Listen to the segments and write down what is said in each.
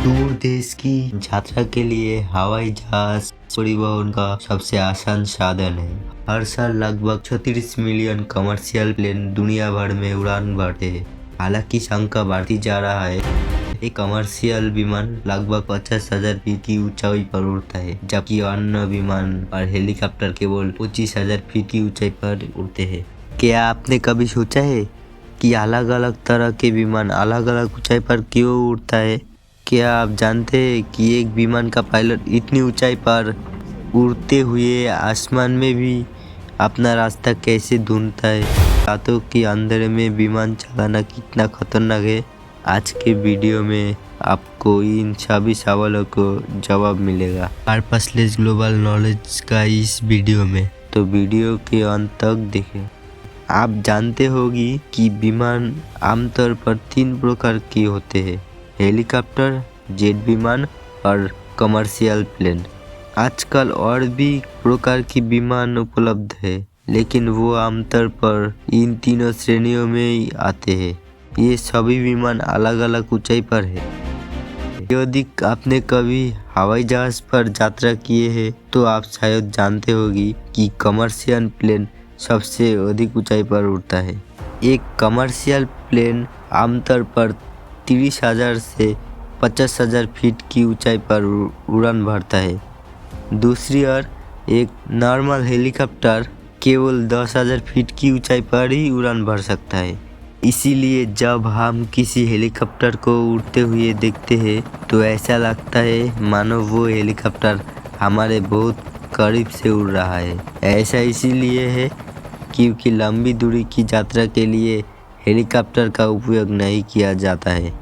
दूर देश की यात्रा के लिए हवाई जहाज परिवहन का सबसे आसान साधन है। हर साल लगभग 36 मिलियन कमर्शियल प्लेन दुनिया भर में उड़ान भरते हैं। हालांकि संख्या बढ़ती जा रहा है। एक कमर्शियल विमान लगभग 50,000 फीट की ऊंचाई पर उड़ता है, जबकि अन्य विमान और हेलीकॉप्टर केवल 25,000 फीट की ऊंचाई पर उड़ते हैं। क्या आपने कभी सोचा है कि अलग अलग तरह के विमान अलग अलग ऊंचाई पर क्यों उड़ता है? क्या आप जानते हैं कि एक विमान का पायलट इतनी ऊंचाई पर उड़ते हुए आसमान में भी अपना रास्ता कैसे ढूंढता है? रातों के अंधेरे में विमान चलाना कितना खतरनाक है? आज के वीडियो में आपको इन सभी सवालों को जवाब मिलेगा। पर्पसलेस ग्लोबल नॉलेज का इस वीडियो में, तो वीडियो के अंत तक देखें। आप जानते होगी कि विमान आमतौर पर 3 प्रकार के होते हैं: हेलीकॉप्टर, जेट विमान और कमर्शियल प्लेन। आजकल और भी प्रकार की विमान उपलब्ध है, लेकिन वो आमतौर पर इन तीनों श्रेणियों में ही आते हैं। ये सभी विमान अलग अलग ऊंचाई पर है। यदि आपने कभी हवाई जहाज पर यात्रा किए है तो आप शायद जानते होगी कि कमर्शियल प्लेन सबसे अधिक ऊंचाई पर उड़ता है। एक कमर्शियल प्लेन आमतौर पर 30,000 से 50,000 फीट की ऊंचाई पर उड़ान भरता है। दूसरी ओर एक नॉर्मल हेलीकॉप्टर केवल 10,000 फीट की ऊंचाई पर ही उड़ान भर सकता है। इसीलिए जब हम किसी हेलीकॉप्टर को उड़ते हुए देखते हैं तो ऐसा लगता है मानो वो हेलीकॉप्टर हमारे बहुत करीब से उड़ रहा है। ऐसा इसीलिए है क्योंकि लंबी दूरी की यात्रा के लिए हेलीकॉप्टर का उपयोग नहीं किया जाता है।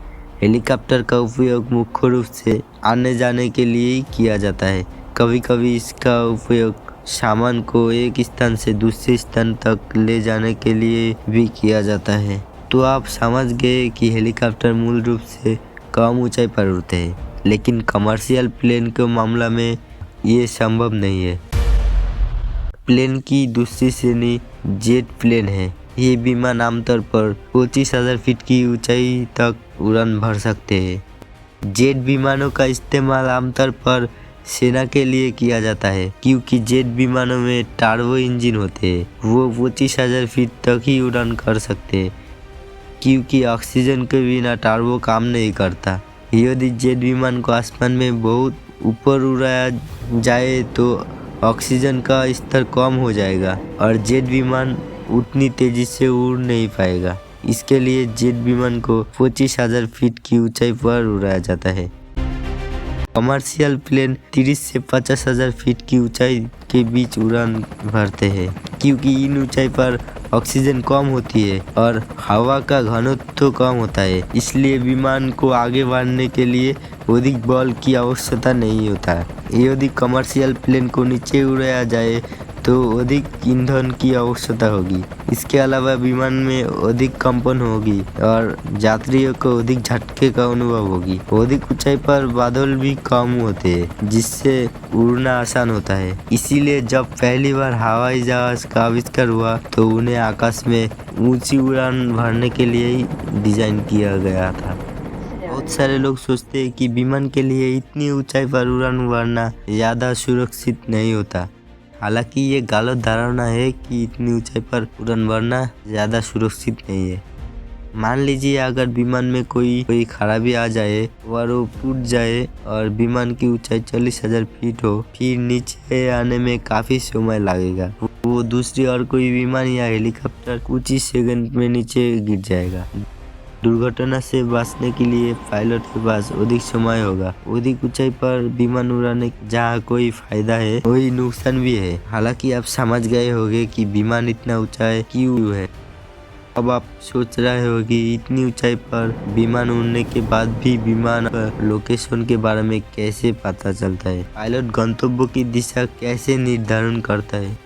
हेलीकॉप्टर का उपयोग मुख्य रूप से आने जाने के लिए ही किया जाता है। कभी कभी इसका उपयोग सामान को एक स्थान से दूसरे स्थान तक ले जाने के लिए भी किया जाता है। तो आप समझ गए कि हेलीकॉप्टर मूल रूप से कम ऊंचाई पर उड़ते हैं, लेकिन कमर्शियल प्लेन के मामला में ये संभव नहीं है। प्लेन की दूसरी श्रेणी जेट प्लेन है। ये विमान आमतौर पर 25,000 फीट की ऊंचाई तक उड़ान भर सकते हैं। जेट विमानों का इस्तेमाल आमतौर पर सेना के लिए किया जाता है, क्योंकि जेट विमानों में टर्बो इंजन होते हैं। वो 25,000 फीट तक ही उड़ान कर सकते हैं, क्योंकि ऑक्सीजन के बिना टर्बो काम नहीं करता। यदि जेट विमान को आसमान में बहुत ऊपर उड़ाया जाए तो ऑक्सीजन का स्तर कम हो जाएगा और जेट विमान उतनी तेजी से उड़ नहीं पाएगा। इसके लिए जेट विमान को 25,000 फीट की ऊंचाई पर उड़ाया जाता है। कमर्शियल प्लेन 30 से 50,000 फीट की ऊंचाई के बीच उड़ान भरते हैं, क्योंकि इन ऊंचाई पर ऑक्सीजन कम होती है और हवा का घनत्व कम होता है। इसलिए विमान को आगे बढ़ने के लिए अधिक बल की आवश्यकता नहीं होता है। यदि कमर्शियल प्लेन को नीचे उड़ाया जाए तो अधिक ईंधन की आवश्यकता होगी। इसके अलावा विमान में अधिक कंपन होगी और यात्रियों को अधिक झटके का अनुभव होगी। अधिक ऊंचाई पर बादल भी कम होते हैं, जिससे उड़ना आसान होता है। इसीलिए जब पहली बार हवाई जहाज का आविष्कार हुआ तो उन्हें आकाश में ऊंची उड़ान भरने के लिए ही डिजाइन किया गया था। बहुत सारे लोग सोचते हैं कि विमान के लिए इतनी ऊंचाई पर उड़ान भरना ज़्यादा सुरक्षित नहीं होता। हालांकि ये गलत धारणा है कि इतनी ऊंचाई पर उड़ान भरना ज़्यादा सुरक्षित नहीं है। मान लीजिए अगर विमान में कोई खराबी आ जाए और वो टूट जाए और विमान की ऊंचाई 40,000 फीट हो, फिर नीचे आने में काफ़ी समय लगेगा। वो दूसरी और कोई विमान या हेलीकॉप्टर कुछ ही सेकंड में नीचे गिर जाएगा। दुर्घटना से बचने के लिए पायलट के पास अधिक समय होगा। अधिक ऊंचाई पर विमान उड़ाने जहाँ कोई फायदा है, वही नुकसान भी है। हालांकि आप समझ गए होंगे कि विमान इतना ऊंचा क्यों है। अब आप सोच रहे हो कि इतनी ऊंचाई पर विमान उड़ने के बाद भी विमान लोकेशन के बारे में कैसे पता चलता है? पायलट गंतव्य की दिशा कैसे निर्धारण करता है?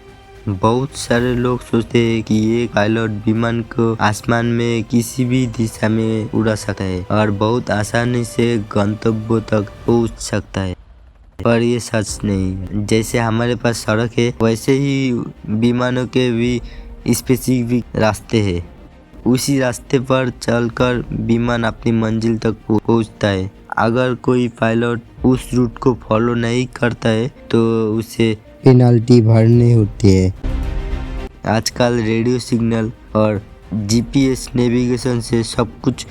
बहुत सारे लोग सोचते हैं कि एक पायलट विमान को आसमान में किसी भी दिशा में उड़ा सकता है और बहुत आसानी से गंतव्य तक पहुंच सकता है, पर ये सच नहीं है। जैसे हमारे पास सड़क है, वैसे ही विमानों के भी स्पेसिफिक रास्ते हैं। उसी रास्ते पर चलकर विमान अपनी मंजिल तक पहुंचता है। अगर कोई पायलट उस रूट को फॉलो नहीं करता है तो उसे पेनाल्टी भरनी होती है। आजकल रेडियो सिग्नल और जीपीएस नेविगेशन से सब कुछ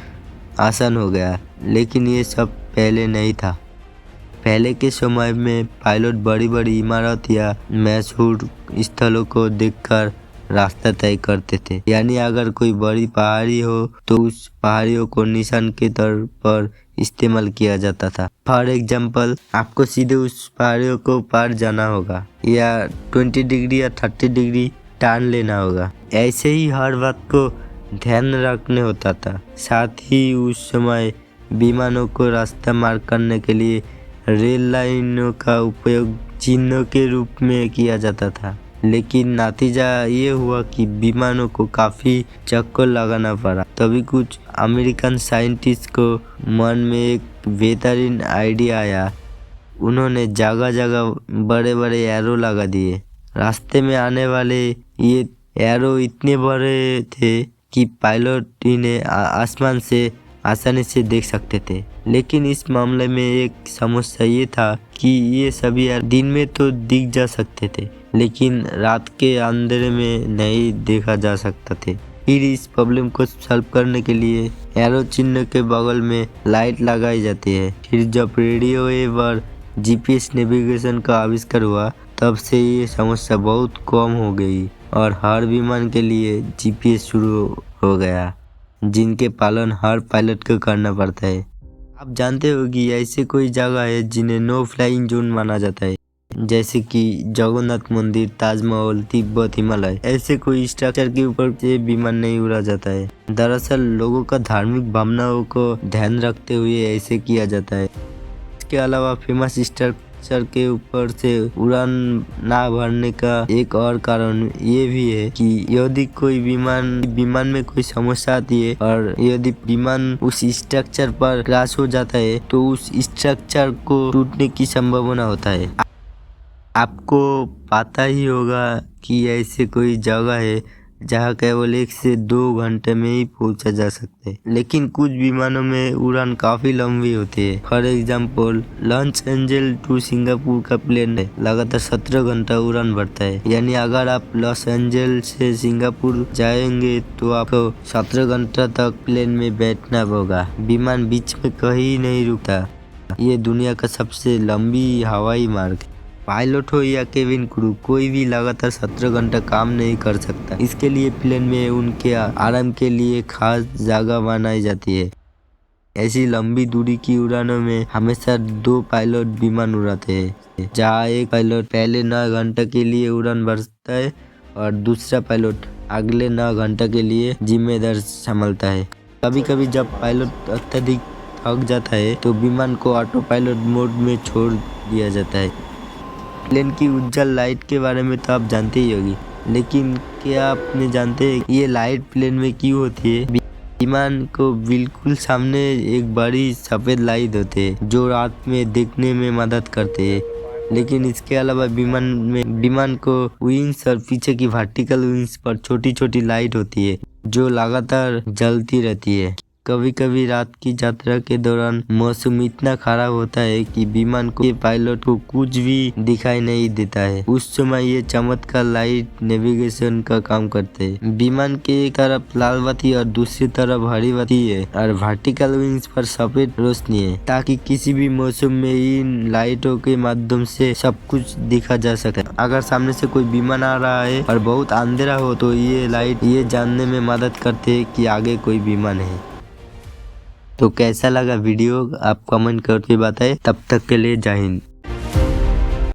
आसान हो गया, लेकिन ये सब पहले नहीं था। पहले के समय में पायलट बड़ी बड़ी इमारत या मशहूर स्थलों को देखकर रास्ता तय करते थे। यानी अगर कोई बड़ी पहाड़ी हो तो उस पहाड़ियों को निशान के तौर पर इस्तेमाल किया जाता था। फॉर एग्जाम्पल, आपको सीधे उस पहाड़ियों को पार जाना होगा या 20 डिग्री या 30 डिग्री टर्न लेना होगा। ऐसे ही हर बात को ध्यान रखने होता था। साथ ही उस समय विमानों को रास्ता मार्क करने के लिए रेल लाइनों का उपयोग चिन्हों के रूप में किया जाता था। लेकिन नतीजा ये हुआ कि विमानों को काफ़ी चक्कर लगाना पड़ा। तभी कुछ अमेरिकन साइंटिस्ट को मन में एक बेहतरीन आइडिया आया। उन्होंने जगह जगह बड़े बड़े एरो लगा दिए। रास्ते में आने वाले ये एरो इतने बड़े थे कि पायलट इन्हें आसमान से आसानी से देख सकते थे। लेकिन इस मामले में एक समस्या ये था कि ये सभी दिन में तो दिख जा सकते थे, लेकिन रात के अंधेरे में नहीं देखा जा सकता थे। फिर इस प्रॉब्लम को सॉल्व करने के लिए एरो चिन्ह के बगल में लाइट लगाई जाती है। फिर जब रेडियो वेव और जीपीएस नेविगेशन का आविष्कार हुआ, तब से ये समस्या बहुत कम हो गई और हर विमान के लिए जीपीएस शुरू हो गया, जिनके पालन हर पायलट को करना पड़ता है। आप जानते हो कि ऐसे कोई जगह है जिन्हें नो फ्लाइंग जोन माना जाता है, जैसे कि जगन्नाथ मंदिर, ताजमहल, तिब्बत, हिमालय। ऐसे कोई स्ट्रक्चर के ऊपर से विमान नहीं उड़ा जाता है। दरअसल लोगों का धार्मिक भावनाओं को ध्यान रखते हुए ऐसे किया जाता है। इसके अलावा फेमस स्ट्रक्चर के ऊपर से उड़ान ना भरने का एक और कारण ये भी है कि यदि कोई विमान में कोई समस्या आती है और यदि विमान उस स्ट्रक्चर पर क्रैश हो जाता है तो उस स्ट्रक्चर को टूटने की संभावना होता है। आपको पता ही होगा कि ऐसे कोई जगह है जहाँ केवल 1 से 2 घंटे में ही पहुंचा जा सकता है, लेकिन कुछ विमानों में उड़ान काफी लंबी होती है। For example, Los Angeles to Singapore का प्लेन है लगातार 17 घंटा उड़ान भरता है। यानी अगर आप लॉस एंजल्स से सिंगापुर जाएंगे तो आपको 17 घंटा तक प्लेन में बैठना होगा। विमान बीच में कहीं नहीं रुकता। ये दुनिया का सबसे लंबी हवाई मार्ग है। पायलट हो या केबिन क्रू, कोई भी लगातार 17 घंटा काम नहीं कर सकता। इसके लिए प्लेन में उनके आराम के लिए खास जगह बनाई जाती है। ऐसी लंबी दूरी की उड़ानों में हमेशा 2 पायलट विमान उड़ाते हैं, जहाँ एक पायलट पहले 9 घंटे के लिए उड़ान भरता है और दूसरा पायलट अगले 9 घंटे के लिए जिम्मेदार संभालता है। कभी कभी जब पायलट अत्यधिक थक जाता है तो विमान को ऑटो पायलट मोड में छोड़ दिया जाता है। प्लेन की उज्जवल लाइट के बारे में तो आप जानते ही होगी, लेकिन क्या आपने जानते हैं ये लाइट प्लेन में क्यों होती है? विमान को बिल्कुल सामने एक बड़ी सफेद लाइट होती है जो रात में देखने में मदद करते हैं। लेकिन इसके अलावा विमान को विंग्स और पीछे की वर्टिकल विंग्स पर छोटी छोटी लाइट होती है जो लगातार जलती रहती है। कभी कभी रात की यात्रा के दौरान मौसम इतना खराब होता है कि विमान को पायलट को कुछ भी दिखाई नहीं देता है। उस समय ये चमत्कार लाइट नेविगेशन का काम करते हैं। विमान के एक तरफ लाल बत्ती और दूसरी तरफ हरी बत्ती है और वर्टिकल विंग्स पर सफेद रोशनी है, ताकि किसी भी मौसम में इन लाइटों के माध्यम से सब कुछ दिखा जा सके। अगर सामने से कोई विमान आ रहा है और बहुत अंधेरा हो तो ये लाइट ये जानने में मदद करते हैं कि आगे कोई विमान है। तो कैसा लगा वीडियो आप कमेंट करके बताएं। तब तक के लिए जय हिंद।